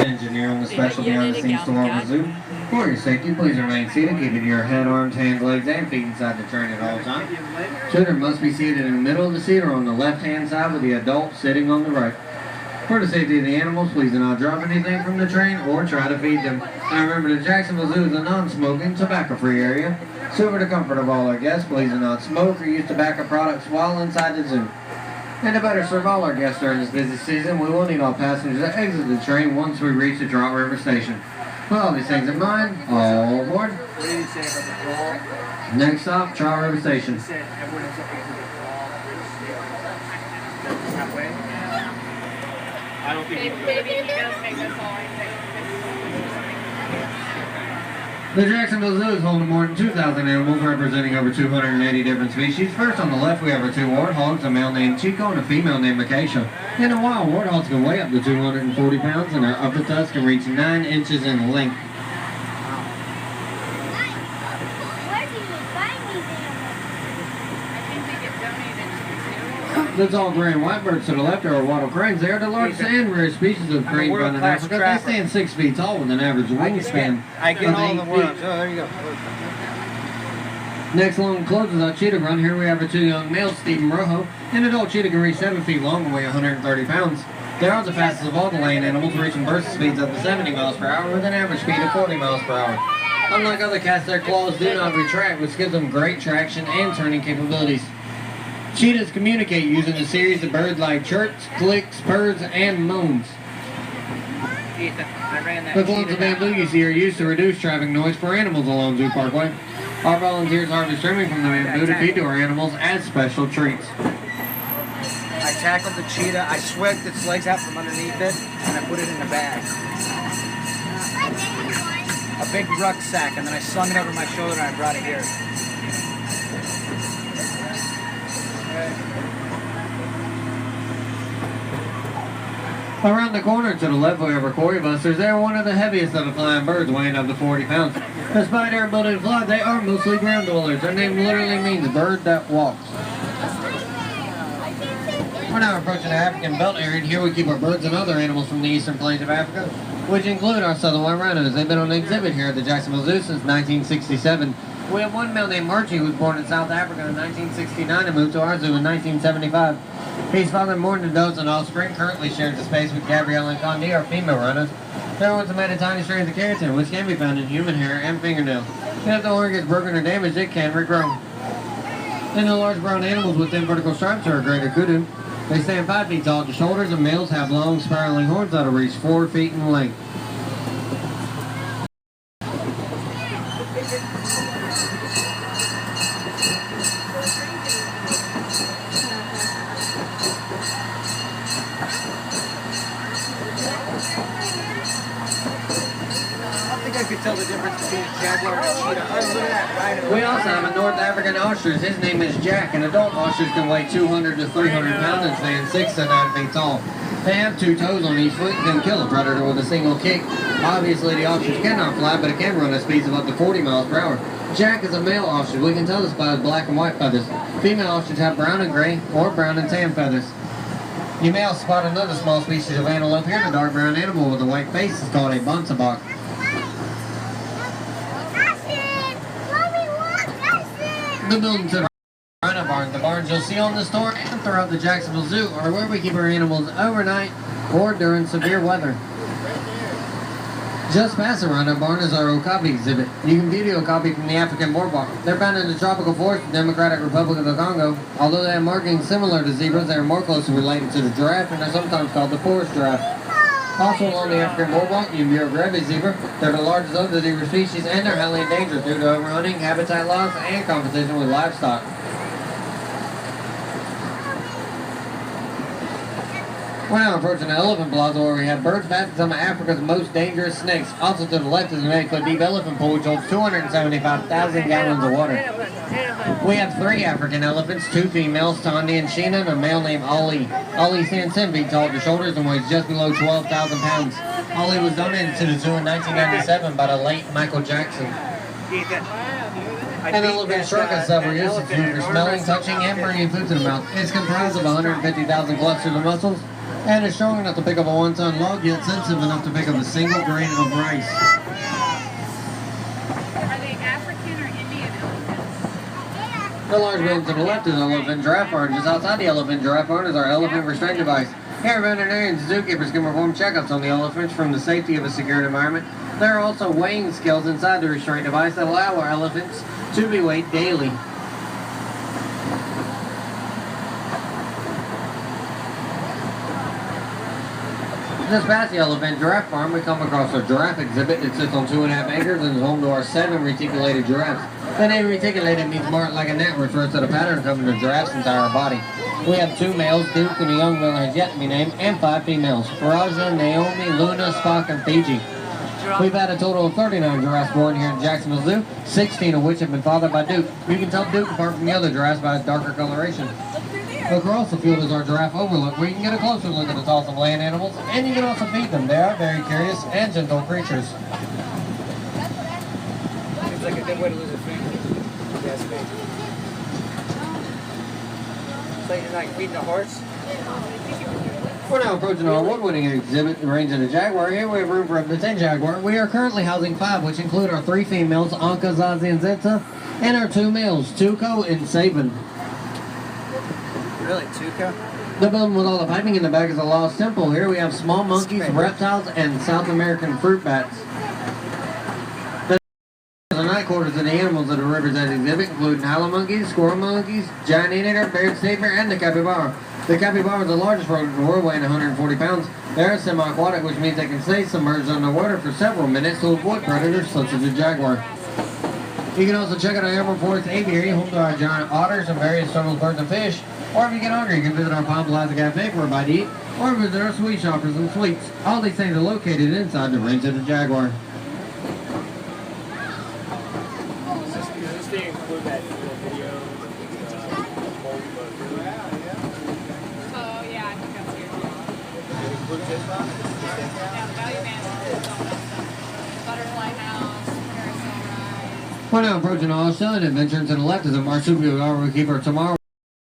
engineer on the special behind-the-scenes tour of the zoo. For your safety, please remain seated, keeping your head, arms, hands, legs, and feet inside the train at all times. Children must be seated in the middle of the seat or on the left-hand side with the adult sitting on the right. For the safety of the animals, please do not drop anything from the train or try to feed them. Now remember, the Jacksonville Zoo is a non-smoking, tobacco-free area. So for the comfort of all our guests, please do not smoke or use tobacco products while inside the zoo. And to better serve all our guests during this busy season, we will need all passengers to exit the train once we reach the Trout River Station. With all these things in mind, all aboard. What did he say about the ball? Next stop, Trout River Station. He said everyone is looking for the ball. That way? I don't think Maybe he does make us all. The Jacksonville Zoo is home to more than 2,000 animals representing over 280 different species. First on the left we have our two warthogs, a male named Chico and a female named Acacia. In a while, warthogs can weigh up to 240 pounds and their upper tusks can reach 9 inches in length. The tall gray and white birds to the left are wattle cranes. They are the largest and rarest species of crane found in Africa. They stand 6 feet tall with an average wingspan. I get all the worms. Oh, there you go. Next along closes our cheetah run. Here we have our two young males, Steve and Rojo. An adult cheetah can reach 7 feet long and weigh 130 pounds. They are the fastest of all the land animals, reaching burst speeds up to 70 miles per hour with an average speed of 40 miles per hour. Unlike other cats, their claws do not retract, which gives them great traction and turning capabilities. Cheetahs communicate using a series of bird-like chirps, clicks, purrs, and moans. The clones of bamboo you see are used to reduce traffic noise for animals along Zoo Parkway. Our volunteers harvest trimming from the bamboo to feed to our animals as special treats. I tackled the cheetah, I swept its legs out from underneath it, and I put it in a bag. A big rucksack, and then I slung it over my shoulder and I brought it here. Around the corner to the left we have our Cory Busters. They are one of the heaviest of the flying birds, weighing up to 40 pounds. Despite their ability to fly, they are mostly ground dwellers. Their name literally means bird that walks. We're now approaching the African belt area, and here we keep our birds and other animals from the eastern plains of Africa, which include our southern white rhinos. They've been on exhibit here at the Jacksonville Zoo since 1967. We have one male named Archie who was born in South Africa in 1969 and moved to our zoo in 1975. He's fathered more than a dozen offspring, currently shares the space with Gabrielle and Condi, our female rhinos. They're ones that made a tiny strands of keratin, which can be found in human hair and fingernails. If the horn gets broken or damaged, it can regrow. And the large brown animals with thin vertical stripes are a greater kudu. They stand 5 feet tall at the shoulders, and males have long spiraling horns that'll reach 4 feet in length. I could tell the difference between a jaguar and a cheetah. Oh, look at that rhino. We also have a North African ostrich. His name is Jack. An adult ostrich can weigh 200 to 300 pounds and stand 6 to 9 feet tall. They have 2 toes on each foot and can kill a predator with a single kick. Obviously, the ostrich cannot fly, but it can run at speeds of up to 40 miles per hour. Jack is a male ostrich. We can tell this by his black and white feathers. Female ostriches have brown and gray or brown and tan feathers. You may also spot another small species of antelope here. The dark brown animal with a white face is called a bonsabok. The buildings of rhino barns. The barns you'll see on the store and throughout the Jacksonville Zoo are where we keep our animals overnight or during severe weather. Just past the rhino barn is our okapi exhibit. You can view the okapi from the African boardwalk. They're found in the tropical forest of the Democratic Republic of the Congo. Although they have markings similar to zebras, they are more closely related to the giraffe and are sometimes called the forest giraffe. Also along the African boardwalk, you can view a Grevy's zebra. They're the largest of the zebra species and they're highly endangered due to overhunting, habitat loss, and competition with livestock. We're now approaching the elephant plaza where we have birds bathing some of Africa's most dangerous snakes. Also to the left is an 8-foot deep elephant pool which holds 275,000 gallons of water. We have 3 African elephants, 2 females, Tondi and Sheena, and a male named Ali. Ali stands 10 feet tall at the shoulders and weighs just below 12,000 pounds. Ali was donated to the zoo in 1997 by the late Michael Jackson. An elephant shark has several uses for smelling, touching, and bringing food to the mouth. It's comprised of 150,000 clusters of muscles, And is strong enough to pick up a 1-ton log, yet sensitive enough to pick up a single grain of rice. Are they African or Indian elephants? The large building to the left is an elephant giraffe barn. Just outside the elephant giraffe barn is our elephant restraint device. Here, veterinarians and zookeepers can perform checkups on the elephants from the safety of a secured environment. There are also weighing scales inside the restraint device that allow our elephants to be weighed daily. Just past the elephant giraffe farm, we come across a giraffe exhibit that sits on 2.5 acres and is home to our 7 reticulated giraffes. The name reticulated means marked like a net, refers to the pattern covering the giraffe's entire body. We have 2 males, Duke and a young male has yet to be named, and 5 females, Faraja, Naomi, Luna, Spock, and Fiji. We've had a total of 39 giraffes born here at Jacksonville Zoo, 16 of which have been fathered by Duke. You can tell Duke apart from the other giraffes by his darker coloration. Across the field is our giraffe overlook, where you can get a closer look at the awesome land animals, and you can also feed them. They are very curious and gentle creatures. Seems like a good way to lose a finger. Yes, baby. It's like feeding a horse. We're now approaching our award-winning exhibit, the range of the jaguar. Here we have room for up to 10 jaguar. We are currently housing 5, which include our 3 females, Anka, Zazie, and Zeta, and our 2 males, Tuco and Saban. Really, Tuca? The building with all the piping in the back is a lost temple. Here we have small monkeys, reptiles, and South American fruit bats. The night quarters of the animals that are represented exhibit include Nile monkeys, squirrel monkeys, giant anteater, bearded tapir, and the capybara. The capybara is the largest rodent in the world, weighing 140 pounds. They are semi-aquatic, which means they can stay submerged underwater for several minutes to avoid predators such as the jaguar. You can also check out our Emerald Forest Aviary, home to our giant otters and various turtles, birds, and fish. Or if you get hungry, you can visit our Palm Plaza Cafe for a bite to eat, or visit our sweet shoppers and sweets. All these things are located inside the range of the jaguar. Does this thing include that video? Oh, yeah, I think that's here. It includes this one? Yeah, the value man is all that stuff. Butterfly house, carousel ride. We're now approaching Australian adventure, and to the left is a marsupial we keep our tomorrow.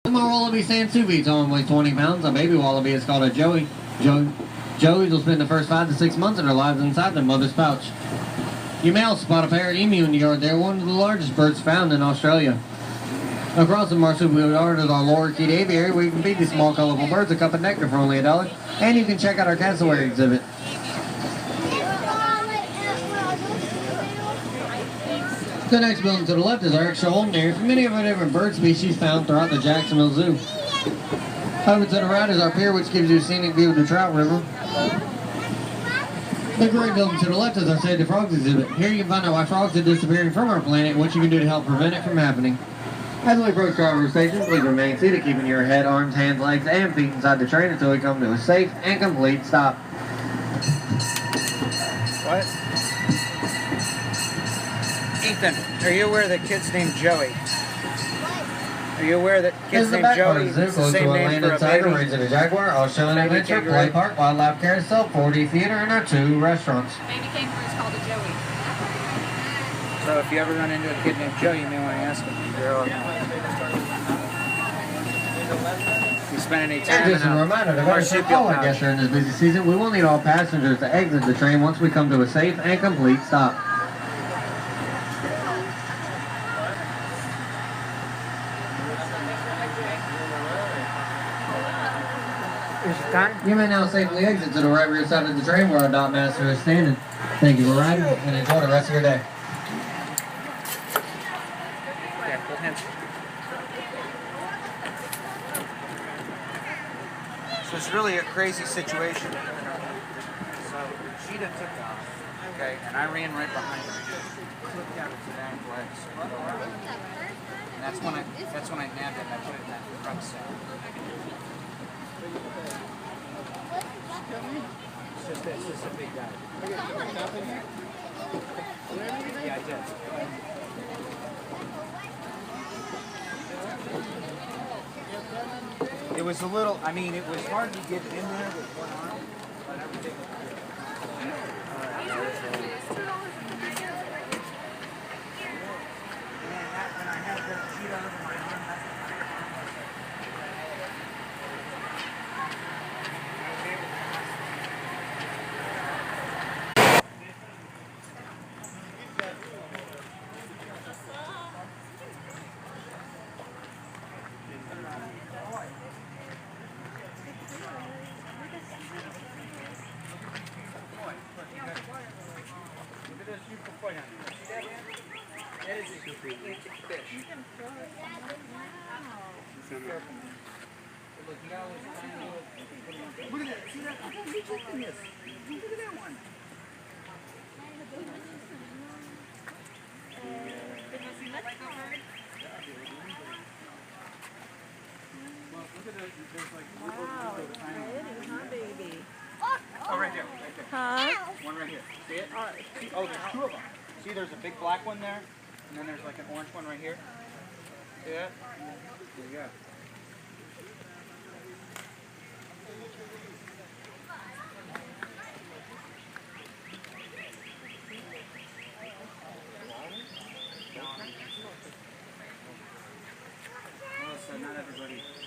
The wallaby sand sous vide only weighs 20 pounds. A baby wallaby is called a joey. Joeys will spend the first 5 to 6 months of their lives inside their mother's pouch. You may also spot a parrot emu in the yard. They're one of the largest birds found in Australia. Across the marsupial yard is our lorikeet aviary, where you can feed these small colorful birds a cup of nectar for only $1. And you can check out our cassowary exhibit. The next building to the left is our extra holding area for many of our different bird species found throughout the Jacksonville Zoo. Over to the right is our pier, which gives you a scenic view of the Trout River. The gray building to the left is our Save the Frogs exhibit. Here you can find out why frogs are disappearing from our planet and what you can do to help prevent it from happening. As we approach driver station, please remain seated, keeping your head, arms, hands, legs, and feet inside the train until we come to a safe and complete stop. What? Ethan, are you aware that kid's named Joey? Are you aware that kid's named Joey is the same name for a Tiger, baby? Range of the Jaguar, Australian Baby Adventure, kangaroo. Play Park, Wildlife Carousel, 4D Theater, and our 2 restaurants. Baby kangaroo is called a joey. So if you ever run into a kid named Joey, you may want to ask him. If you spend any time And just in a reminder to marsupial all our pouch. guests during this busy season, we will need all passengers to exit the train once we come to a safe and complete stop. Is it done? You may now safely exit to the right rear side of the train where our dot master is standing. Thank you for riding and enjoy the rest of your day. Yeah, hold hands. So it's really a crazy situation. So Cheetah took off, okay, and I ran right behind her. Clipped out its back legs. And that's when I nabbed it and I put it in that front cell. It's just a big guy. Yeah, I did. It was a little, I mean, it was hard to get in there with one arm, but everything was good. When I had the cheetah under my arm, that's foot on it. See that, man? That is a gigantic fish. You can throw it. Wow. Careful, man. Look, you got all those tiny little... Look at that. See that? I thought you took this. Look at that one. Well, look at those. There's like... Wow, it's pretty, huh, baby? Oh, right there. Right there. Huh? One right here. See it? Oh, there's two of them. See, there's a big black one there, and then there's like an orange one right here. See that? There you go. Well, so not everybody